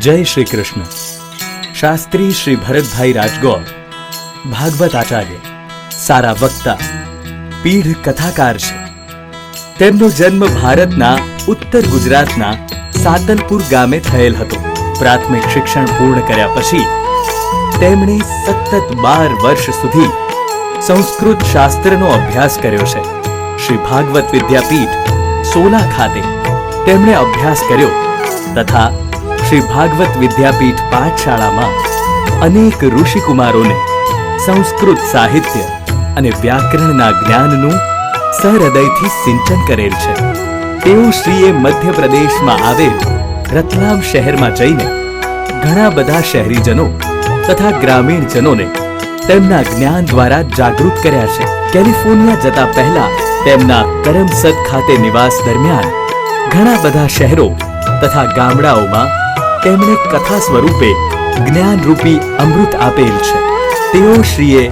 जय श्री कृष्ण। शास्त्री श्री भरतभाई રાજગોર, ભાગવત આચાર્ય, સારા વક્તા, પીઢ કથાકાર છે. તેમનો જન્મ ભારતના ઉત્તર ગુજરાતના સાતલપુર ગામે થયેલ હતો. પ્રાથમિક શિક્ષણ પૂર્ણ કર્યા પછી તેમણે સતત 12 વર્ષ સુધી સંસ્કૃત શાસ્ત્રનો અભ્યાસ કર્યો છે. શ્રી ભાગવત વિદ્યાપીઠ સોલા ખાતે તેમણે અભ્યાસ કર્યો તથા શ્રી ભાગવત વિદ્યાપીઠ પાઠશાળામાં અનેક ઋષિકુમારોને સંસ્કૃત સાહિત્ય અને વ્યાકરણના જ્ઞાનનું સહૃદયથી સિંચન કરેલ છે. તેઓ શ્રીએ મધ્યપ્રદેશમાં આવેલ રતલામ શહેરમાં જઈને ઘણા બધા શહેરીજનો તથા ગ્રામીણજનોને તેમના જ્ઞાન દ્વારા જાગૃત કર્યા છે. કેલિફોર્નિયા જતા પહેલા તેમના કરમસદ ખાતે નિવાસ દરમિયાન ઘણા બધા શહેરો તથા ગામડાઓમાં તેમણે કથા સ્વરૂપે જ્ઞાનરૂપી અમૃત આપેલ છે. તેઓ શ્રીએ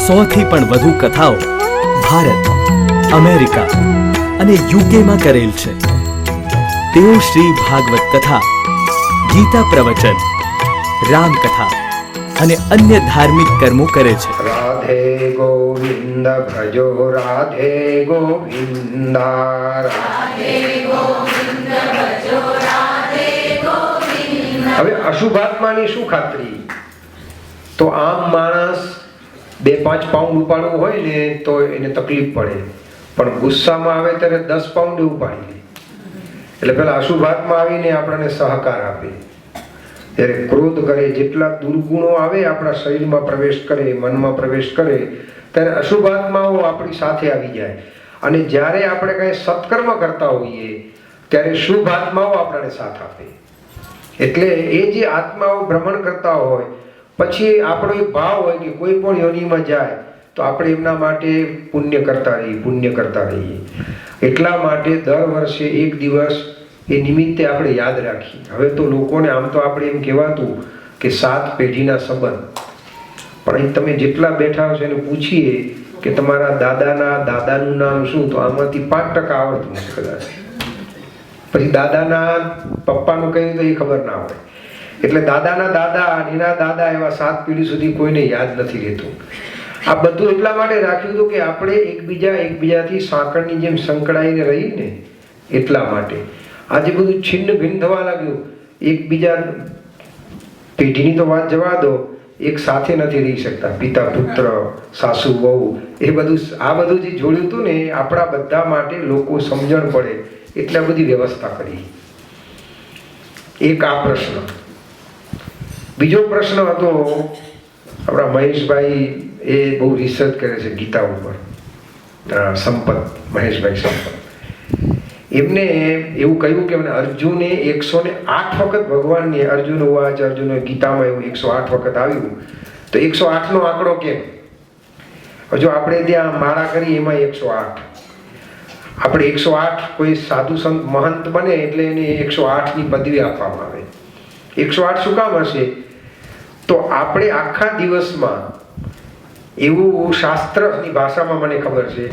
100થી પણ વધુ કથાઓ ભારત, અમેરિકા અને યુકેમાં કરેલ છે. તેઓ શ્રી ભાગવત કથા, ગીતા પ્રવચન, રામકથા અને અન્ય ધાર્મિક કર્મો કરે છે. રાધે ગોવિંદ ભજો રાધે ગોવિંદ, રાધે ગોવિંદ ભજો રાધે ગોવિંદ. હવે અશુભાત્માની શું ખાતરી? તો આમ માણસ 2-5 પાઉન્ડ ઉપાડવું હોય ને તો એને તકલીફ પડે, પણ ગુસ્સામાં આવે ત્યારે 10 પાઉન્ડ ઉપાડી લે. એટલે પેલા અશુભાત્મા આવીને આપણને સહકાર આપે. ત્યારે ક્રોધ કરે, જેટલા દુર્ગુણો આવે આપણા શરીરમાં પ્રવેશ કરે, મનમાં પ્રવેશ કરે, ત્યારે અશુભાત્માઓ આપણી સાથે આવી જાય. અને જ્યારે આપણે કંઈ સત્કર્મ કરતા હોઈએ ત્યારે શુભ આત્માઓ આપણને સાથ આપે. એટલે એ જે આત્માઓ ભ્રમણ કરતા હોય, પછી આપણો એક ભાવ હોય કે કોઈ પણ યોનિમાં જાય તો આપણે એમના માટે પુણ્ય કરતા રહીએ. એટલા માટે દર વર્ષે એક દિવસ એ નિમિત્તે આપણે યાદ રાખીએ. હવે તો લોકોને આમ તો આપણે એમ કહેવાતું કે 7 પેઢીના સંબંધ, પણ તમે જેટલા બેઠા છો એને પૂછીએ કે તમારા દાદાનું નામ શું, તો આમાંથી 5% આવડતું હશે કદાચ. પછી દાદાના પપ્પાનું કહ્યું તો એ ખબર ના હોય. એટલે દાદાના દાદા, એના દાદા, એવા 7 પેઢી સુધી કોઈને યાદ નથી રહેતું. આ બધું એટલા માટે રાખ્યું હતું કે આપણે એકબીજાથી સાંકળની જેમ સંકળાઈને રહીને, એટલા માટે. આજે બધું છિન્ન ભિન્ન થવા લાગ્યું. એકબીજા પેઢીની તો વાત જવા દો, એક સાથે નથી રહી શકતા. પિતા પુત્ર, સાસુ વહુ, એ બધું આ બધું જે જોડ્યું હતું ને, આપણા બધા માટે લોકો સમજણ પડે એટલે બધી વ્યવસ્થા કરી. એક આ પ્રશ્ન. બીજો પ્રશ્ન હતો, આપણા મહેશભાઈ એ બહુ રિસર્ચ કરે છે ગીતા ઉપર, સંપત, મહેશભાઈ સંપત. એમને એવું કહ્યું કે અર્જુને 108 વખત ભગવાનને, અર્જુન ઉવાચ, અર્જુન, ગીતામાં એવું 108 વખત આવ્યું, તો 108નો આંકડો કેમ? જો આપણે ત્યાં માળા કરી એમાં 108, આપણે 108, કોઈ સાધુ સંત મહંત બને એટલે એને 108ની પદવી આપવામાં આવે. 108 શું કામ હશે? તો આપણે આખા દિવસમાં એવું, શાસ્ત્રની ભાષામાં મને ખબર છે,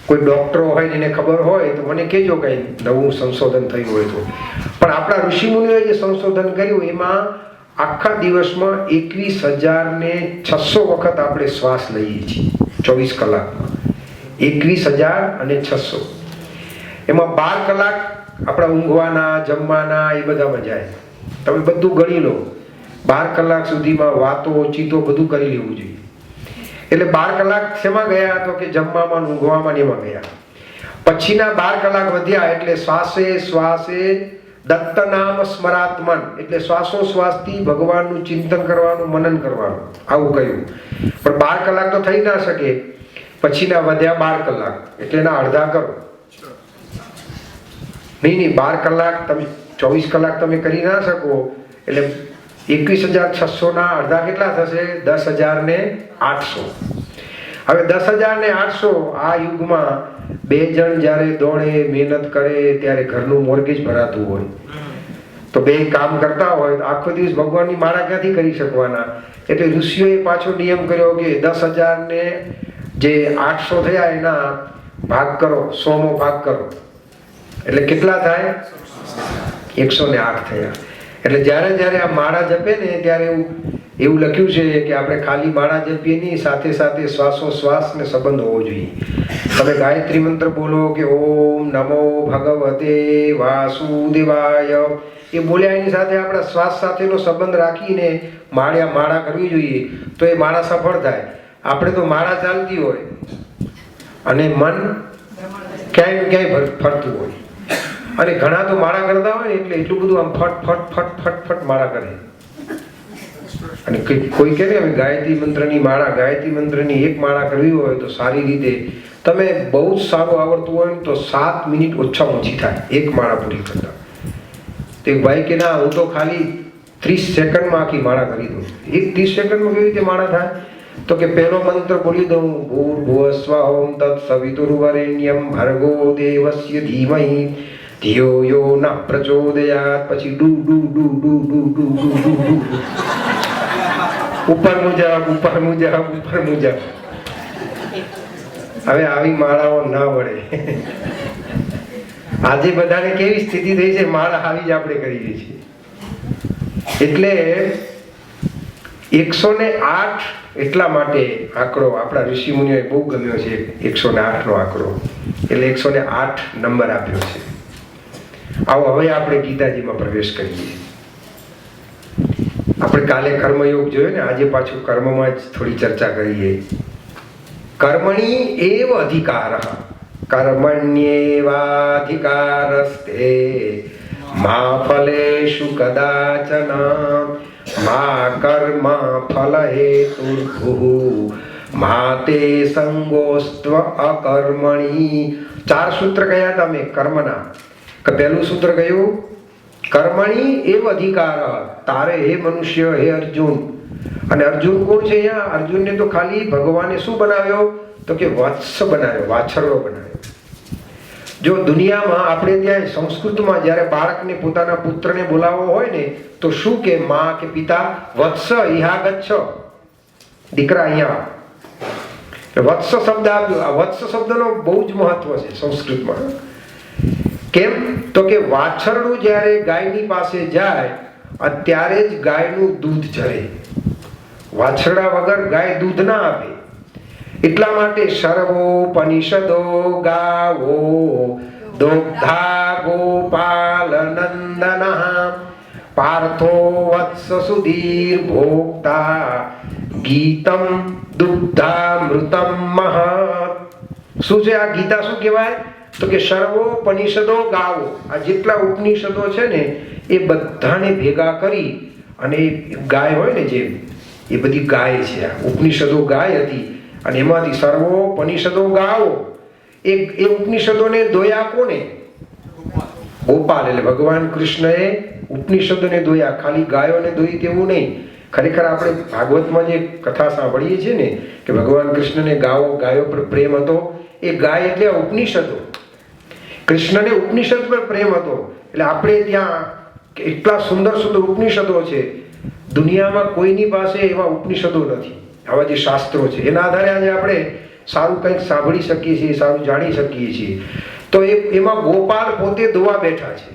કોઈ ડોક્ટરો હોય એને ખબર હોય તો મને કહેજો કંઈ નવું સંશોધન થયું હોય તો. પણ આપણા ઋષિમુનિઓએ જે સંશોધન કર્યું એમાં આખા દિવસમાં 21,600 વખત આપણે શ્વાસ લઈએ છીએ 24 કલાકમાં. 21,600. એમાં 12 કલાક આપણા ઊંઘવાના, જમવાના, એ બધામાં જાય. તમે બધું ગણી લો. 12 કલાક સુધીમાં વાતો, ચીતો બધું કરી લેવું જોઈએ. એટલે 12 કલાક શેમાં ગયા? તો કે જમવામાં, ઊંઘવામાં એમાં ગયા. પછીના 12 કલાક વધ્યા એટલે શ્વાસે દત્ત નામ સ્મરાત્મન, એટલે શ્વાસોશ્વાસથી ભગવાનનું ચિંતન કરવાનું, મનન કરવાનું, આવું કહ્યું. પણ 12 કલાક તો થઈ ના શકે. પછીના વધ્યા 12 કલાક, એટલે એના અડધા કરો. નહીં, 12 કલાક તમે 24 કલાક તમે કરી ના શકો. એટલે 21,600ના અડધા કેટલા થશે? 10,800. હવે 10,800 આ યુગમાં 2 જણ જ્યારે દોડે, મહેનત કરે, ત્યારે ઘરનું મોર્ગેજ ભરાતું હોય, તો 2 કામ કરતા હોય તો આખો દિવસ ભગવાનની માળા ક્યાંથી કરી શકવાના? એટલે ઋષિઓએ પાછો નિયમ કર્યો કે 10,000ને જે 800 થયા એના ભાગ કરો, 100મો ભાગ કરો. એટલે કેટલા થાય? 108 થયા. એટલે જ્યારે જ્યારે આ માળા જપે ને ત્યારે એવું લખ્યું છે કે આપણે ખાલી માળા જપીએ નહીં, સાથે સાથે શ્વાસોશ્વાસને સંબંધ હોવો જોઈએ. તમે ગાયત્રી મંત્ર બોલો કે ઓમ નમો ભગવતે વાસુદેવાય, એ બોલ્યા એની સાથે આપણા શ્વાસ સાથેનો સંબંધ રાખીને માળા કરવી જોઈએ, તો એ માળા સફળ થાય. આપણે તો માળા ચાલતી હોય અને મન ક્યાંય ફરતું હોય, અને ઘણા તો માળા કરતા હોય ને એટલે એટલું બધું આમ ફટ ફટ ફટ ફટ ફટ માળા કરે. અને કોઈ કહે ને ગાયત્રી મંત્રની એક માળા કરવી હોય તો સારી રીતે, તમે બહુ જ સારું આવડતું હોય ને તો 7 મિનિટ ઓછામાં ઓછી થાય એક માળા પૂરી કરતા. તો એક ભાઈ કે ના, હું તો ખાલી 30 સેકન્ડમાં આખી માળા કરી દઉં. 30 સેકન્ડમાં કેવી રીતે માળા થાય? તો કે પહેલો મંત્ર બોલી દઉં, ભૂર્ભુવસ્વઃ તત્સવિતુર્વરેણ્યમ ભર્ગો દેવસ્ય ધીમહિ ધિયો યો ન પ્રચોદયાત. પછી do do do do do do do do do, ઉપર મુજબ. હવે આવી માળાઓ ના વળે. આજે બધાને કેવી સ્થિતિ થઈ છે, માળા આવી જ આપણે કરીએ છીએ. એટલે 108 એટલા માટે આંકડો આપણા ઋષિ મુનિઓએ બહુ ગમ્યો છે. 108 નો આંકડો એટલે 108 નંબર આપ્યો છે. આવો હવે આપણે ગીતાજીમાં પ્રવેશ કરીએ. આપણે કાલે કર્મયોગ જોયો ને, આજે પાછું કર્મમાં જ થોડી ચર્ચા કરીએ. કર્મણી એવ અધિકારઃ કર્મણ્યેવાધિકારસ્તે મા ફલેષુ કદાચન મા કર્મ ફલ હેતુર્ભુઃ મા તે સંગોસ્ત્વ અકર્મણી. 4 સૂત્ર કયા હતા મેં કર્મના. પહેલું સૂત્ર કયું? કર્મણી એવ અધિકાર. તારે હે મનુષ્ય, હે અર્જુન. અને અર્જુન કોણ છે અહીંયા? અર્જુનને તો ખાલી ભગવાને શું બનાવ્યો? તો કે વત્સ બનાવ્યો, વાછરડો બનાવ્યો. જો દુનિયામાં આપણે ત્યાં સંસ્કૃતમાં જ્યારે બાળકને પોતાના પુત્રને બોલાવવો હોય ને તો શું કે માં કે પિતા? વત્સ ઇહા ગચ્છ, દીકરા અહીંયા. વત્સ શબ્દ આપ્યો. આ વત્સ શબ્દનો બહુ જ મહત્વ છે સંસ્કૃતમાં. કેમ? તો કે વાછરડું જ્યારે ગાયની પાસે જાય અત્યારે જ ગાયનું દૂધ ઝરે. વાછરડા વગર ગાય દૂધ ના આપે. એટલા માટે સર્વોપનિષદો ગાવો દુગ્ધા ગોપાલ નંદન પાર્થો વત્સ સુધીર ભોક્તા ગીતમ દુગ્ધામૃતમ મહત. શું છે આ ગીતા? શું કહેવાય? તો કે સર્વોપનિષદો ગાવો. આ જેટલા ઉપનિષદો છે ને એ બધાને ભેગા કરી અને ગાય હોય ને, જે એ બધી ગાય છે. આ ઉપનિષદો ગાય હતી અને એમાંથી સર્વોપનિષદો ગાવો. એ ઉપનિષદોને દોયા કોને? ગોપાલ એટલે ભગવાન કૃષ્ણએ ઉપનિષદોને દોયા. ખાલી ગાયોને દોઈ તેવું નહીં. ખરેખર આપણે ભાગવતમાં જે કથા સાંભળીએ છીએ ને કે ભગવાન કૃષ્ણને ગાયો પર પ્રેમ હતો, એ ગાય એટલે ઉપનિષદો. કૃષ્ણને ઉપનિષદ પર પ્રેમ હતો. એટલે આપણે ત્યાં એટલા સુંદર સુંદર ઉપનિષદો છે. દુનિયામાં કોઈની પાસે એવા ઉપનિષદો નથી. આવા જે શાસ્ત્રો છે એના આધારે આજે આપણે સારું કંઈક સાંભળી શકીએ છીએ, સારું જાણી શકીએ છીએ. તો એમાં ગોપાલ પોતે દોવા બેઠા છે.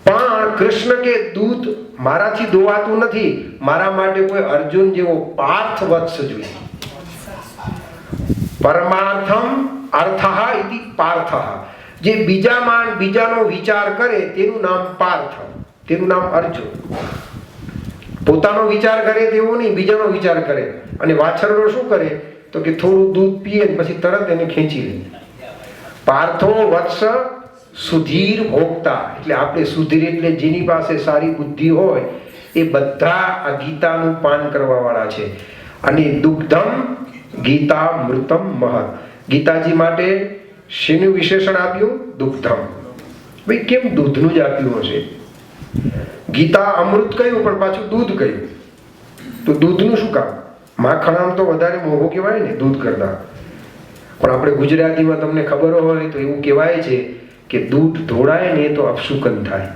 પણ કૃષ્ણ કે દૂધ મારાથી દોવાતું નથી, મારા માટે કોઈ અર્જુન જેવો પાર્થ વત્સ જોઈએ. પરમાર્થમ અર્થઃ ઇતિ પાર્થઃ. જે બીજાનો વિચાર કરે તેનું નામ પાર્થ, તેનું નામ અર્જુન. પોતાનો વિચાર કરે તેવો નહીં, બીજાનો વિચાર કરે. અને વાછરડો શું કરે? તો કે થોડું દૂધ પીએ પછી તરત એને ખેંચી લે. પાર્થો વત્સ સુધીર ભોગતા. એટલે આપણે સુધીર એટલે જેની પાસે સારી બુદ્ધિ હોય એ બધા આ ગીતાનું પાન કરવા વાળા છે. અને દુગ્ધમ ગીતા મૃતમ મહત. ગીતાજી માટે શેનું વિશેષણ આપ્યું? દુગ્ધમ. ભાઈ કેમ દૂધનું જ આપ્યું હશે? ગીતા અમૃત કહ્યું પણ પાછું દૂધ કહ્યું, તો દૂધનું શું કામ? માખણ આમ તો વધારે મોંઘું કહેવાય ને દૂધ કરતા. પણ આપણે ગુજરાતીમાં તમને ખબર હોય તો એવું કહેવાય છે કે દૂધ ઢોળાય ને તો અપશુકન થાય,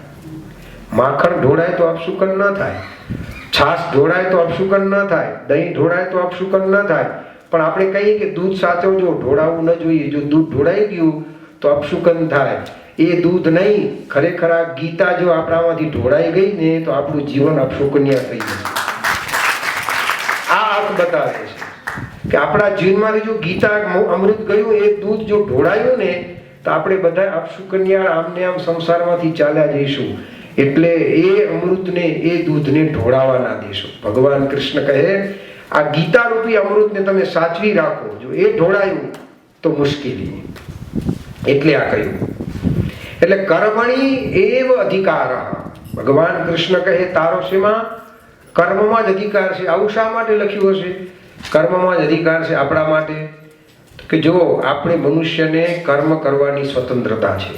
માખણ ઢોળાય તો અપશુકન ન થાય, છાશ ઢોળાય તો અપશુકન ન થાય, દહીં ઢોળાય તો અપશુકન ન થાય. પણ આપણે કહીએ કે દૂધ સાચવજો, ઢોળાવવું ન જોઈએ. જો દૂધ ઢોળાઈ ગયું તો અપશુકન થાય. એ દૂધ નહીં, ખરેખર આ ગીતા જો આપણામાંથી ઢોળાઈ ગઈ ને તો આપણું જીવન અપશુકન્યા થઈ જશે. આ અર્થ બતાવે છે કે આપણા જીવનમાંથી જો ગીતા અમૃત ગયું, એ દૂધ જો ઢોળાયું ને તો આપણે બધા અપશુકન્યા આમને આમ સંસારમાંથી ચાલ્યા જઈશું. એટલે એ અમૃતને, એ દૂધને ઢોળાવા ના દેશો. ભગવાન કૃષ્ણ કહે આ ગીતા રૂપી અમૃતને તમે સાચવી રાખો, જો એ ઢોળાયું તો મુશ્કેલી. એટલે આ કહ્યું. એટલે કર્મણી એવ અધિકાર. ભગવાન કૃષ્ણ કહે તારો શેમાં? કર્મમાં જ અધિકાર છે. આવું શા માટે લખ્યું હશે? કર્મમાં જ અધિકાર છે આપણા માટે કે જો આપણે મનુષ્યને કર્મ કરવાની સ્વતંત્રતા છે.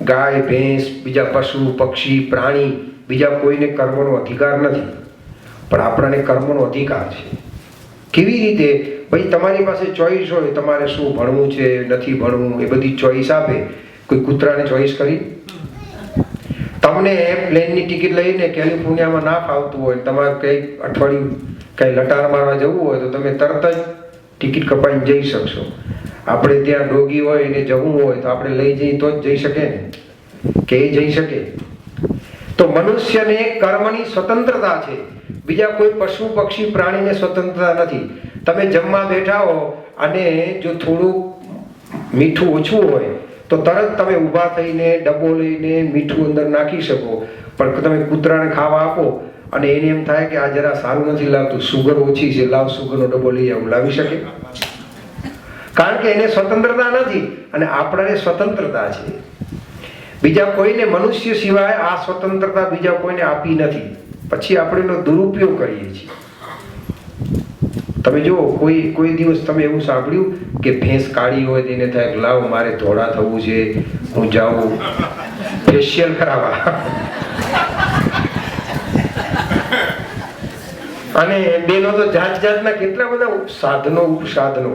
ગાય, ભેંસ, બીજા પશુ, પક્ષી, પ્રાણી, બીજા કોઈને કર્મનો અધિકાર નથી, પણ આપણને કર્મનો અધિકાર છે. કેવી રીતે? ભાઈ તમારી પાસે ચોઈસ હોય, તમારે શું ભણવું છે, નથી ભણવું, એ બધી ચોઈસ આપે. કોઈ કૂતરાને ચોઈસ કરી? તમને પ્લેનની ટિકિટ લઈને કેલિફોર્નિયામાં ના ફાવતું હોય, તમારે કંઈક અઠવાડિયું કંઈ લટાર મારવા જવું હોય તો તમે તરત જ ટિકિટ કપાઈને જઈ શકશો. આપણે ત્યાં ડોગી હોય એને જવું હોય તો આપણે લઈ જઈએ તો જ જઈ શકે ને, કે એ જઈ શકે? તો મનુષ્યને કર્મની સ્વતંત્રતા છે, બીજા કોઈ પશુ, પક્ષી, પ્રાણીને સ્વતંત્રતા નથી. તમે જમવા બેઠા હો અને જો થોડું મીઠું ઓછું હોય તો તરત તમે ઊભા થઈને ડબ્બો લઈને મીઠું અંદર નાખી શકો. પણ તમે કૂતરાને ખાવા આપો અને એને એમ થાય કે આ જરા સારું નથી લાગતું, સુગર ઓછી છે, લાવ સુગરનો ડબ્બો લઈ આવું, લાવી શકે? કારણ કે એને સ્વતંત્રતા નથી અને આપણને સ્વતંત્રતા છે. બીજા કોઈને, મનુષ્ય સિવાય આ સ્વતંત્રતા બીજા કોઈને આપી નથી. પછી આપણે એનો દુરુપયોગ કરીએ છીએ. તમે જુઓ, કોઈ દિવસ તમે એવું સાંભળ્યું કે ભેંસ કાળી હોય તેને થાય લાવ મારે ધોળા થવું છે, હું જાઉં ફેશિયલ કરાવવા? અને બેનો તો જાત જાતના કેટલા બધા સાધનો, ઉપસાધનો.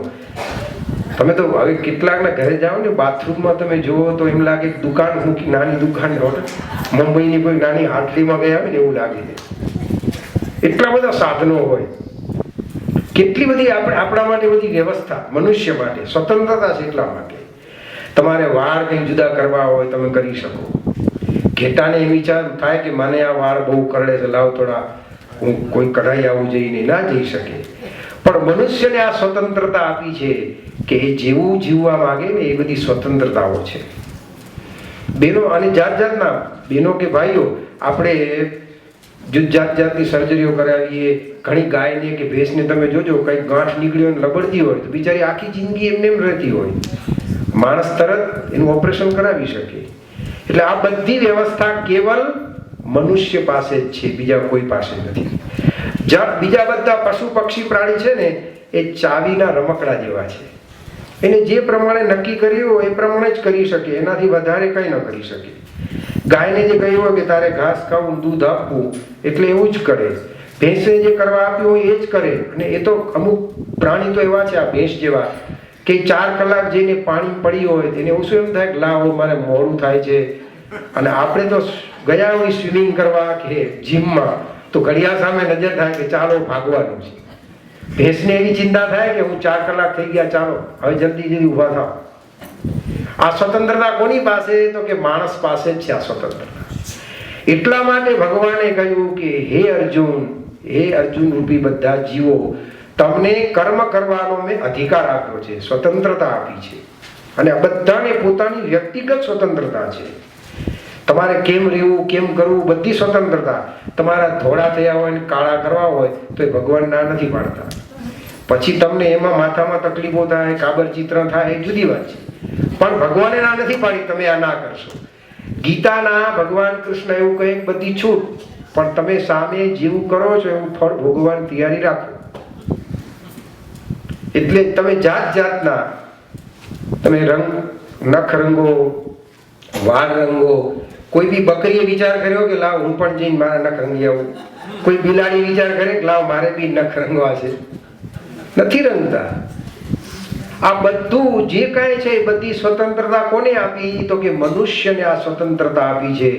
તમે તો હવે કેટલાકના ઘરે જાઓ ને, બાથરૂમમાં તમે જુઓ તો એમ લાગે દુકાન મૂકી, નાની દુકાન, મુંબઈની કોઈ નાની હાટલીમાં ગયા હોય ને એવું લાગે છે. એટલા બધા સાધનો હોય. કેટલી બધી આપણા માટે બધી વ્યવસ્થા, મનુષ્ય માટે સ્વતંત્રતા છે. એટલા માટે તમારે વાળ કંઈ જુદા કરવા હોય તમે કરી શકો. ઘેટાને એમ વિચાર થાય કે મને આ વાળ બહુ કરડે છે, લાવ થોડા હું કોઈ કઢાઈ આવું જઈને ના જઈ શકે. પણ મનુષ્યને આ સ્વતંત્રતા આપી છે કે એ જેવું જીવવા માંગે ને એ બધી સ્વતંત્રતાઓ છે. બેનો અને જાત જાતના બેનો કે ભાઈઓ, આપણે જાત જાતની સર્જરીઓ કરાવીએ. ઘણી ગાયને કે ભેંસને તમે જોજો કંઈક ગાંઠ નીકળી હોય, લબડતી હોય તો બિચારી આખી જિંદગી એમને એમ રહેતી હોય. માણસ તરત એનું ઓપરેશન કરાવી શકે. એટલે આ બધી વ્યવસ્થા કેવલ મનુષ્ય પાસે જ છે, બીજા કોઈ પાસે નથી. બીજા બધા પશુ, પક્ષી, પ્રાણી છે ને એ ચાવીના રમકડા જેવા છે. એને જે પ્રમાણે નક્કી કર્યું હોય એ પ્રમાણે જ કરી શકે, એનાથી વધારે કંઈ ન કરી શકે. ગાયને જે કહ્યું હોય કે તારે ઘાસ ખાવું, દૂધ આપવું, એટલે એવું જ કરે. ભેંસે જે કરવા આપ્યું હોય એ જ કરે. અને એ તો અમુક પ્રાણી તો એવા છે, આ ભેંસ જેવા, કે 4 કલાક જઈને પાણી પડી હોય એને એવું શું એમ થાય કે લાવ મારે મોડું થાય છે. અને આપણે તો ગયા હોય સ્વિમિંગ કરવા કે જીમમાં તો ઘડિયાળ સામે નજર થાય કે ચાલો ભાગવાનું છે. ભેંસને એવી ચિંતા થાય કે હું 4 કલાક થઈ ગયા, ચાલો હવે જલ્દી ઊભા થાવ. આ સ્વતંત્રતા કોની પાસે? તો કે માણસ પાસે જ છે આ સ્વતંત્રતા. એટલા માટે ભગવાને કહ્યું કે હે અર્જુન રૂપી બધા જીવો, તમને કર્મ કરવાનો મેં અધિકાર આપ્યો છે, સ્વતંત્રતા આપી છે. અને આ બધાને પોતાની વ્યક્તિગત સ્વતંત્રતા છે. તમારે કેમ રહેવું, કેમ કરવું, બધી સ્વતંત્રતા. તમારા ધોળા થયા હોય ને કાળા કરવા હોય તો એ ભગવાન ના નથી પાડતા. પછી તમને એમાં માથામાં તકલીફો થાય, કાબરચિત્ર થાય, એ જુદી વાત છે. પણ ભગવાને ના નથી પાડી તમે આ ના કરશો. ગીતાના ભગવાન કૃષ્ણ એવું કહે બધી છૂટ, પણ તમે સામે જેવું કરો છો એવું ફળ ભોગવવાની તૈયારી રાખો. એટલે તમે જાત જાતના તમે નખ રંગો, વાળ રંગો. કોઈ બી બકરીએ વિચાર કર્યો કે લાવ હું પણ જઈને મારા નખ રંગી આવું. કોઈ બિલાડી વિચાર કરે કે લાવ મારે બી નખ રંગવા છે. નથી રંગતા. આ બધું જે કાંઈ છે એ બધી સ્વતંત્રતા કોને આપી? તો કે મનુષ્યને આ સ્વતંત્રતા આપી છે.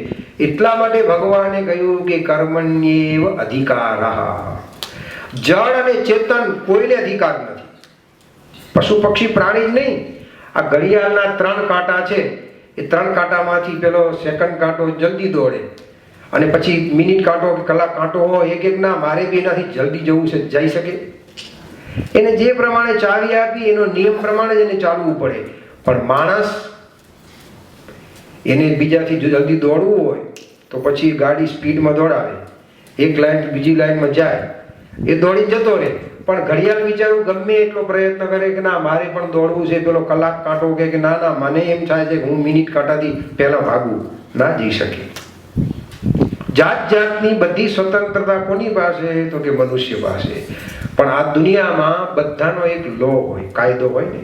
એટલા માટે ભગવાને કહ્યું કે કર્મણ્યેવ અધિકારઃ. જળ અને ચેતન કોઈને અધિકાર નથી. પશુ, પક્ષી, પ્રાણી જ નહીં. આ ઘડિયાળના 3 કાંટા છે એ 3 કાંટામાંથી પેલો સેકન્ડ કાંટો જલ્દી દોડે અને પછી મિનિટ કાંટો કે કલાક કાંટો હોય એક ના મારે બી એનાથી જલ્દી જવું છે, જઈ શકે? એને જે પ્રમાણે ચાવી આપી એનો નિયમ પ્રમાણે જ એને ચાલવું પડે. પણ માણસ એને બીજાથી જલ્દી દોડવું હોય તો પછી ગાડી સ્પીડમાં દોડાવે, એક લાઈન બીજી લાઈનમાં જાય, એ દોડી જતો રહે. પણ ઘડિયાળ બિચારું ગમે એટલો પ્રયત્ન કરે કે ના મારે પણ દોડવું છે, પેલો કલાક કાંટો કે ના ના મને એમ થાય છે કે હું મિનિટ કાંટાથી પહેલા ભાગું, ના જઈ શકે. જાત જાતની બધી સ્વતંત્રતા કોની પાસે? તો કે મનુષ્ય પાસે. પણ આ દુનિયામાં બધાનો એક લો હોય, કાયદો હોય ને.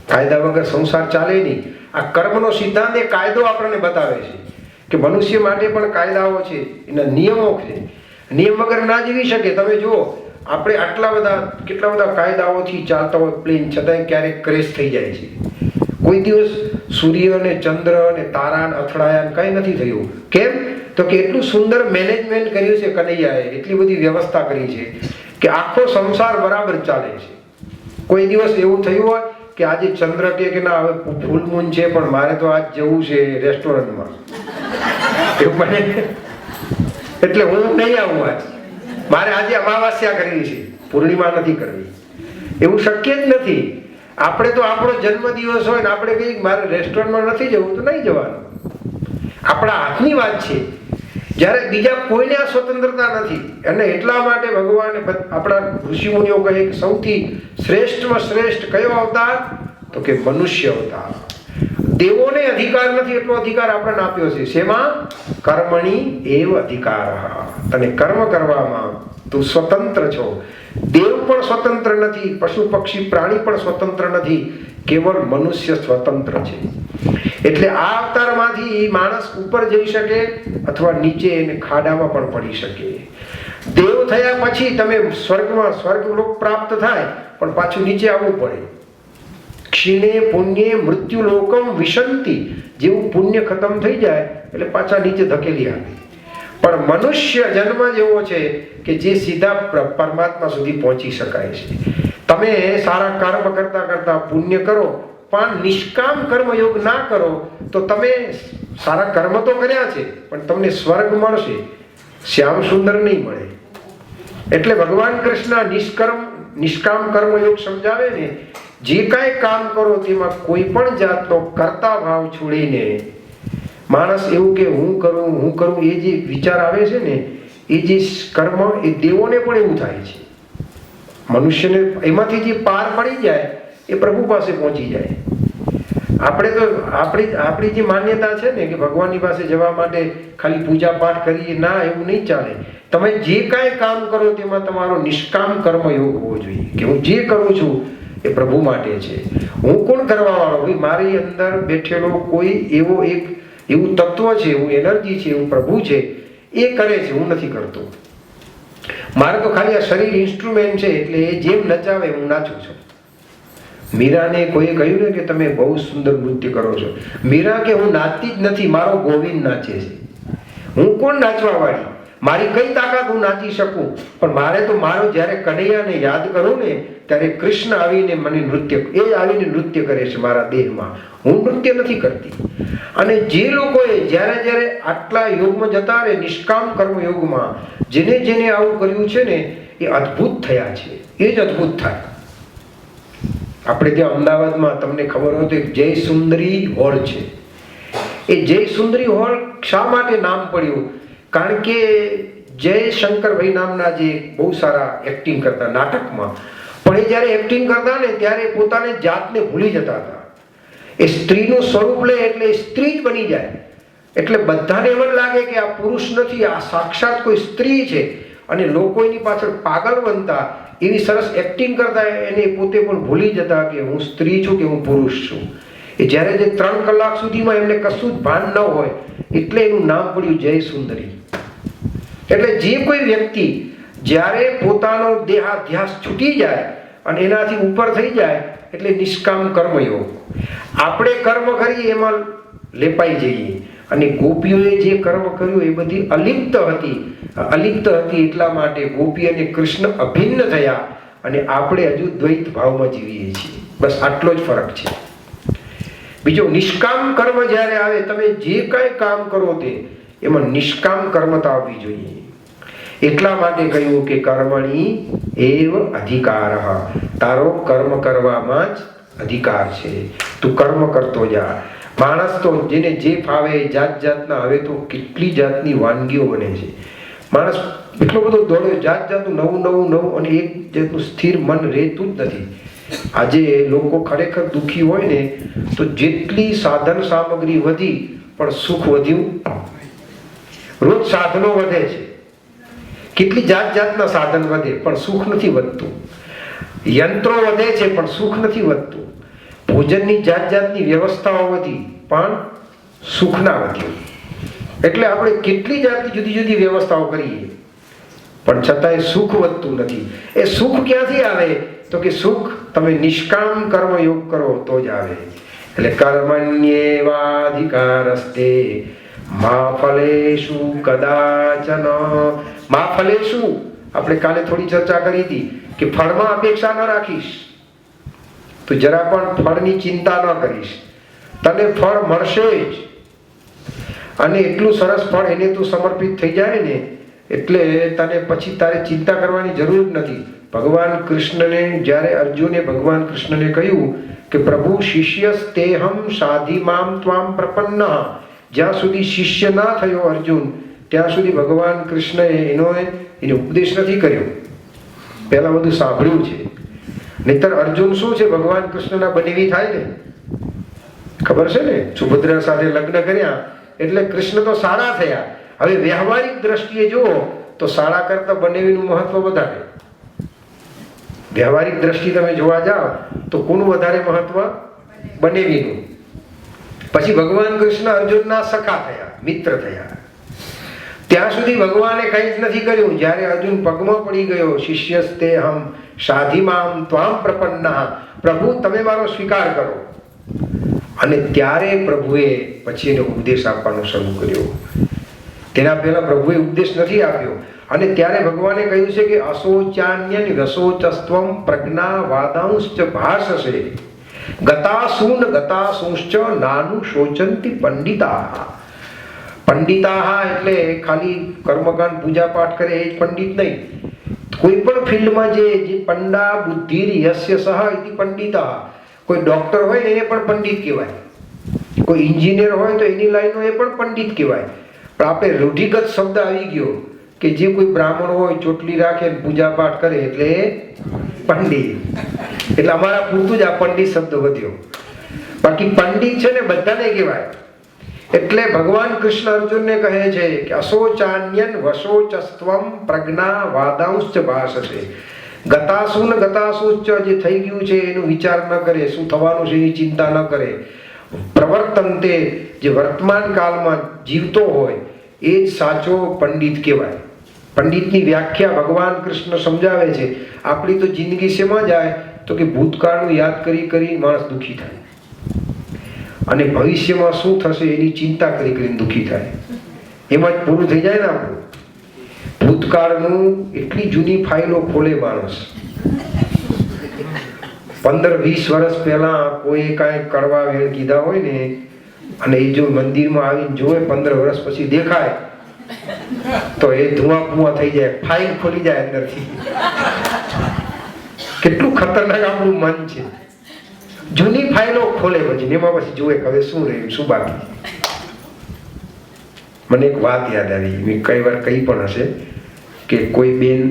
કાયદા વગર સંસાર ચાલે નહીં. આ કર્મનો સિદ્ધાંત એ કાયદો આપણને બતાવે છે કે મનુષ્ય માટે પણ કાયદાઓ છે, એના નિયમો છે. નિયમ વગર ના જીવી શકે. તમે જુઓ આપણે આટલા બધા કેટલા બધા કાયદાઓથી ચાલતા હોય પ્લેન, છતાંય ક્યારેક ક્રેશ થઈ જાય છે. કોઈ દિવસ સૂર્ય ને ચંદ્ર ને તારા અથડાયા કઈ નથી થયું. કેમ? તો કે એટલું સુંદર મેનેજમેન્ટ કર્યું છે કનૈયાએ, એટલી બધી વ્યવસ્થા કરી છે કે આખો સંસાર બરાબર ચાલે છે. કોઈ દિવસ એવું થયું હોય કે આજે ચંદ્ર કે ના હવે ફૂલ મૂન છે પણ મારે તો આજ જવું છે રેસ્ટોરન્ટમાં, એવું બને? એટલે હું નહીં આવું, આજ મારે આજે અમાવાસ્યા કરવી છે, પૂર્ણિમા નથી કરવી. એવું શક્ય જ નથી. આપણે તો આપણો જન્મદિવસ હોય ને આપણે કહીએ મારે રેસ્ટોરન્ટમાં નથી જવું તો નહીં જવાનું. આપણા હાથની વાત છે. જ્યારે બીજા કોઈને આ સ્વતંત્રતા નથી. અને એટલા માટે ભગવાને આપણા ઋષિમુનિઓ કહે કે સૌથી શ્રેષ્ઠમાં શ્રેષ્ઠ કયો અવતાર? તો કે મનુષ્ય અવતાર. દેવોને અધિકાર નથી એટલો અધિકાર આપણને આપ્યો છે. શેમાં? કર્મણી એવ અધિકાર. તને કર્મ કરવામાં તું સ્વતંત્ર છો. દેવ પણ સ્વતંત્ર નથી, પશુ પક્ષી પ્રાણી પણ સ્વતંત્ર નથી, કેવળ મનુષ્ય સ્વતંત્ર છે. એટલે આ અવતારમાંથી માણસ ઉપર જઈ શકે અથવા નીચે એને ખાડામાં પણ પડી શકે. દેવ થયા પછી તમે સ્વર્ગલોક પ્રાપ્ત થાય પણ પાછું નીચે આવવું પડે. ક્ષીણે પુણ્યે મૃત્યુ લોકમ વિશંતિ. જેવું પુણ્ય ખતમ થઈ જાય એટલે પાછા નીચે ધકેલી આપે. પણ મનુષ્ય જન્મ જેવો છે કે જે સીધા પરમાત્મા સુધી પહોંચી શકાય છે. તમે સારા કર્મ કરતા કરતા પુણ્ય કરો પણ નિષ્કામ કર્મયોગ ના કરો તો તમે સારા કર્મ તો કર્યા છે પણ તમને સ્વર્ગ મળશે, શ્યામ સુંદર નહીં મળે. એટલે ભગવાન કૃષ્ણ નિષ્કામ કર્મયોગ સમજાવે ને, જે કાંઈ કામ કરો તેમાં કોઈ પણ જાતનો કર્તા ભાવ છોડીને માણસ એવું કે હું કરું એ જે વિચાર આવે છે ને, એ જે કર્મ એ દેવોને પણ એવું થાય છે. મનુષ્યને એમાંથી જે પાર પડી જાય એ પ્રભુ પાસે પહોંચી જાય. આપણે તો આપણી જે માન્યતા છે ને કે ભગવાનની પાસે જવા માટે ખાલી પૂજા પાઠ કરીએ, ના એવું નહીં ચાલે. તમે જે કાંઈ કામ કરો તેમાં તમારો નિષ્કામ કર્મયોગ હોવો જોઈએ કે હું જે કરું છું એ પ્રભુ માટે છે. હું કોણ કરવા વાળો? મારી અંદર બેઠેલો કોઈ એવું તત્વ છે, એવું એનર્જી છે, એવું પ્રભુ છે, એ કરે છે, હું નથી કરતો. મારે તો ખાલી આ શરીર ઇન્સ્ટ્રુમેન્ટ છે એટલે એ જેમ નચાવે હું નાચું છું. મીરાને કોઈએ કહ્યું ને કે તમે બહુ સુંદર નૃત્ય કરો છો. મીરા કે હું નાચતી જ નથી, મારો ગોવિંદ નાચે છે. હું કોણ નાચવા વાળી? મારી કઈ તાકાત હું નાચી શકું? પણ મારે તો જ્યારે કનૈયાને યાદ કરું ને ત્યારે કૃષ્ણ આવીને મને નૃત્ય કરે છે મારા દેહમાં. હું નૃત્ય નથી કરતી. અને જે લોકોએ જ્યારે આટલા યોગમાં જતા રહે, નિષ્કામ કર્મ યોગમાં, જેને આવું કર્યું છે ને એ અદ્ભુત થયા છે. એ જ અદ્ભુત થાય. આપણે ત્યાં અમદાવાદમાં તમને ખબર હોય તો એક જય સુંદરી હોલ છે. એ જય સુંદરી હોલ શા માટે નામ પડ્યું? કારણ કે જય શંકરભાઈ નામના જે બહુ સારા એક્ટિંગ કરતા નાટકમાં, પણ એ જ્યારે એક્ટિંગ કરતા ને ત્યારે પોતાને જાતને ભૂલી જતા હતા. એ સ્ત્રીનું સ્વરૂપ લે એટલે સ્ત્રી જ બની જાય. એટલે બધાને એમ જ લાગે કે આ પુરુષ નથી, આ સાક્ષાત કોઈ સ્ત્રી છે. અને લોકો એની પાછળ પાગલ બનતા, એવી સરસ એક્ટિંગ કરતા એને પોતે પણ ભૂલી જતા કે હું સ્ત્રી છું કે હું પુરુષ છું. એ જ્યારે જે 3 કલાક સુધીમાં એમને કશું જ ભાન ન હોય એટલે એનું નામ પડ્યું જય સુંદરી. એટલે જે કોઈ વ્યક્તિ જ્યારે પોતાનો દેહાધ્યાસ છૂટી જાય અને એનાથી ઉપર થઈ જાય એટલે નિષ્કામ કર્મયોગ. આપણે કર્મ કરીએ એમાં લેપાઈ જઈએ. અને ગોપીઓએ જે કર્મ કર્યું એ બધી અલિપ્ત હતી એટલા માટે ગોપી અને કૃષ્ણ અભિન્ન થયા અને આપણે હજુ દ્વૈત ભાવમાં જીવીએ છીએ. બસ આટલો જ ફરક છે. બીજો નિષ્કામ કર્મ જ્યારે આવે, તમે જે કાંઈ કામ કરો તે એમાં નિષ્કામ કર્મતા આવવી જોઈએ. એટલા માટે કહ્યું કે કર્મણી એવ અધિકારઃ, તારો કર્મ કરવામાં જ અધિકાર છે. તું કર્મ કરતો જા. માણસ તો જેને જે ફાવે જાત જાતના, હવે તો કેટલી જાતની વાનગીઓ બને છે. માણસ એટલો બધો દોડ્યો, જાત જાતનું નવું, અને એક જાતનું સ્થિર મન રહેતું જ નથી. આજે લોકો ખરેખર દુઃખી હોય ને તો જેટલી સાધન સામગ્રી વધી પણ સુખ વધ્યું. રોજ સાધનો વધે છે, કેટલી જાત જાતના સાધન વધે પણ સુખ નથી વધતું. યંત્રો વધે છે પણ સુખ નથી વધતું. ભોજનની જાત જાતની વ્યવસ્થાઓ વધી પણ સુખ ના વધ્યું. એટલે આપણે કેટલી જાતની જુદી જુદી વ્યવસ્થાઓ કરીએ પણ છતાંય સુખ વધતું નથી. એ સુખ ક્યાંથી આવે? તો કે સુખ તમે નિષ્કામ કર્મ યોગ કરો તો જ આવે. એટલે કર્મણ્યેવાધિકારસ્તે મા ફલેષુ કદાચન. મા ફલેષુ આપણે કાલે થોડી ચર્ચા કરી હતી કે ફળમાં અપેક્ષા ન રાખીશ, તો જરા પણ ફળની ચિંતા ન કરીશ, તને ફળ મળશે જ. અને એટલું સરસ ફળ એને તું સમર્પિત થઈ જાય ને એટલે તને પછી તારે ચિંતા કરવાની જરૂર નથી. ભગવાન કૃષ્ણને જ્યારે અર્જુને ભગવાન કૃષ્ણને કહ્યું કે પ્રભુ શિષ્યસ્તેહમ સાધિમામ ત્વામ પ્રપન્ન, જ્યાં સુધી શિષ્ય ના થયો અર્જુન ત્યાં સુધી ભગવાન કૃષ્ણએ એને ઉપદેશ નથી કર્યો. પહેલા બધું સાંભળ્યું છે. નહીતર અર્જુન શું છે, ભગવાન કૃષ્ણના બનેવી થાય ને, ખબર છે ને, સુભદ્રા સાથે લગ્ન કર્યા એટલે કૃષ્ણ તો સારા થયા. હવે વ્યવહારિક દ્રષ્ટિએ જુઓ તો સારા કરતા બનેવીનું મહત્વ વધારે. વ્યવહારિક દ્રષ્ટિ તમે જોવા જાઓ તો કોનું વધારે મહત્વ? બનેવીનું. પછી ભગવાન કૃષ્ણ અર્જુનના સખા થયા, મિત્ર થયા. ત્યાં સુધી ભગવાને કંઈ જ નથી કર્યું. જ્યારે અર્જુન પગમાં પડી ગયો, શિષ્યસ્તે હમ સાધિમામ ત્વામ પ્રપન્ના, પ્રભુ તમે મારો સ્વીકાર કરો. અને ત્યારે પ્રભુએ પછી એને ઉપદેશ આપવાનો શરૂ કર્યો. તેના પહેલા પ્રભુએ ઉપદેશ નથી આપ્યો. અને ત્યારે ભગવાને કહ્યું છે કે અશોચાન્યન રસોચસ્ત્વમ પ્રજ્ઞા વાદાંશ્ચ ભાષસે ગતાસૂન ગતાસુંશ્ચ નાનું શોચંતિ પંડિતા. પંડિતા એટલે ખાલી કર્મકાંડ પૂજા પાઠ કરે એ જ પંડિત નહીં. કોઈ પણ ફિલ્ડમાં જે પંડા બુદ્ધિ યસ્ય સહ ઇતિ પંડિતા. કોઈ ડોક્ટર હોય એને પણ પંડિત કહેવાય, કોઈ એન્જિનિયર હોય તો એની લાઈનો એ પણ પંડિત કહેવાય. પણ આપણે રૂઢિગત શબ્દ આવી ગયો કે જે કોઈ બ્રાહ્મણ હોય ચોટલી રાખે પૂજા પાઠ કરે એટલે પંડિત. એટલે અમારા પૂરતું જ આ પંડિત શબ્દ વધ્યો. બાકી પંડિત છે ને બધાને કહેવાય. એટલે ભગવાન કૃષ્ણ અર્જુનને કહે છે કે અશોચાન્યન વશોચસ્ત્વમ પ્રજ્ઞા વાદાંશ્ચ ભાષસે. ગતાસુન ગતાસુશ્ચ, જે થઈ ગયું છે એનો વિચાર ન કરે, શું થવાનું છે એની ચિંતા ન કરે. પ્રવર્તન્તે, જે વર્તમાન કાળમાં જીવતો હોય એ જ સાચો પંડિત કહેવાય. પંડિતની વ્યાખ્યા ભગવાન કૃષ્ણ સમજાવે છે. આપણી તો જિંદગી શેમાં જાય તો કે ભૂતકાળનું યાદ કરી કરી માણસ દુઃખી થાય અને ભવિષ્યમાં શું થશે એની ચિંતા કરી કરીને દુઃખી થાય. એમાં જ પૂરું થઈ જાય ને આપણું. ભૂતકાળનું એટલી જૂની ફાઇલો ખોલે માણસ. 15-20 વર્ષ પહેલા કોઈ કાંઈ કડવા વેણ કીધા હોય ને અને એ જો મંદિરમાં આવીને જોવે 15 વર્ષ પછી દેખાય તો એ ધુઆ પુઆ થઈ જાય, ફાઇલ ખોલી જાય અંદરથી. કેટલું ખતરનાક આપણું મન છે. જૂની ફાઇલો ખોલે પછી એમાં પછી જોવે કે હવે શું રહ્યું, શું બાકી. મને એક વાત યાદ આવી, મેં કઈ વાર કહી પણ હશે કે કોઈ બેન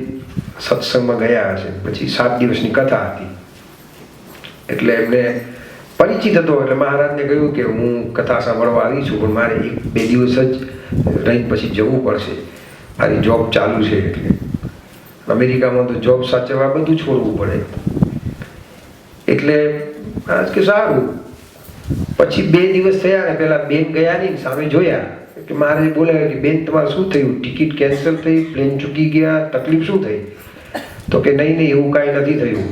સત્સંગમાં ગયા હશે, પછી 7 દિવસની કથા હતી. એટલે એમને પરિચિત હતો એટલે મહારાજને કહ્યું કે હું કથા સાંભળવા આવી છું પણ મારે 1-2 દિવસ જ રહી પછી જવું પડશે, મારી જોબ ચાલુ છે. એટલે અમેરિકામાં તો જોબ સાચવવા બધું છોડવું પડે. એટલે કે સારું. પછી 2 દિવસ થયા ને પેલા બેન ગયા નહીં, સામે જોયા કે મારે બોલાવ્યું કે બેન તમારે શું થયું, ટિકિટ કેન્સલ થઈ, પ્લેન ચૂકી ગયા, તકલીફ શું થઈ? તો કે નહીં એવું કાંઈ નથી થયું,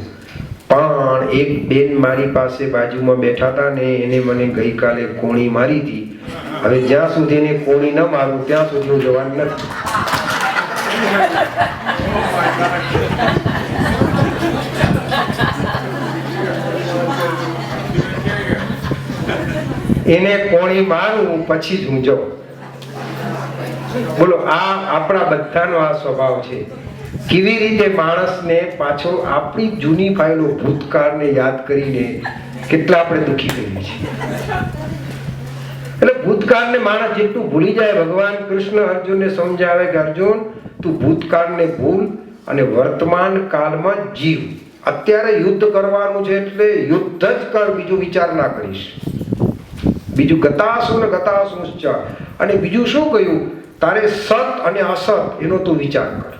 પણ એક બેન મારી પાસે બાજુમાં બેઠા હતા ને એને મને ગઈકાલે કોણી મારી હતી. હવે જ્યાં સુધી એને કોણી ન મારું ત્યાં સુધી હું જવાનું નથી. એને કોણી મારું પછી જ હું જાઉં. બોલો, આ આપણા બધાનો આ સ્વભાવ છે. કેવી રીતે માણસને પાછો આપણી જૂની ફાઇલો ભૂતકાળને યાદ કરીને કેટલા આપણે દુઃખી કરીએ છીએ. એટલે ભૂતકાળને માણસ જેટલું ભૂલી જાય, ભગવાન કૃષ્ણ અર્જુનને સમજાવે કે અર્જુન, તું ભૂતકાળને ભૂલ અને વર્તમાન કાળમાં જીવ. અત્યારે યુદ્ધ કરવાનું છે એટલે યુદ્ધ જ કર, બીજું વિચાર ના કરીશ. બીજું ગતાસુ ને ગતાસુશ્ચ. અને બીજું શું કહ્યું? તારે સત અને અસત એનો તું વિચાર કર.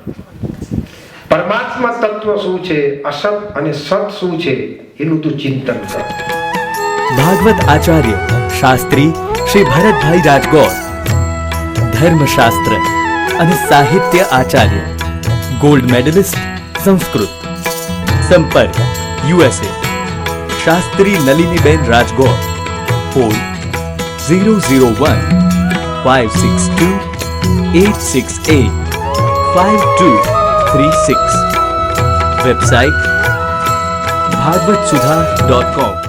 પરમાત્મા તત્વ શું છે, અસત અને સત શું છે એનું તું ચિંતન કર. ભાગવત આચાર્ય શાસ્ત્રી શ્રી ભરતભાઈ રાજગોર, ધર્મશાસ્ત્ર અને સાહિત્ય આચાર્ય, ગોલ્ડ મેડલિસ્ટ સંસ્કૃત. સંપર્ક USA Shastri Naliniben Rajgor. Phone 001-562-868-5236. Website bhagavatsudha.com.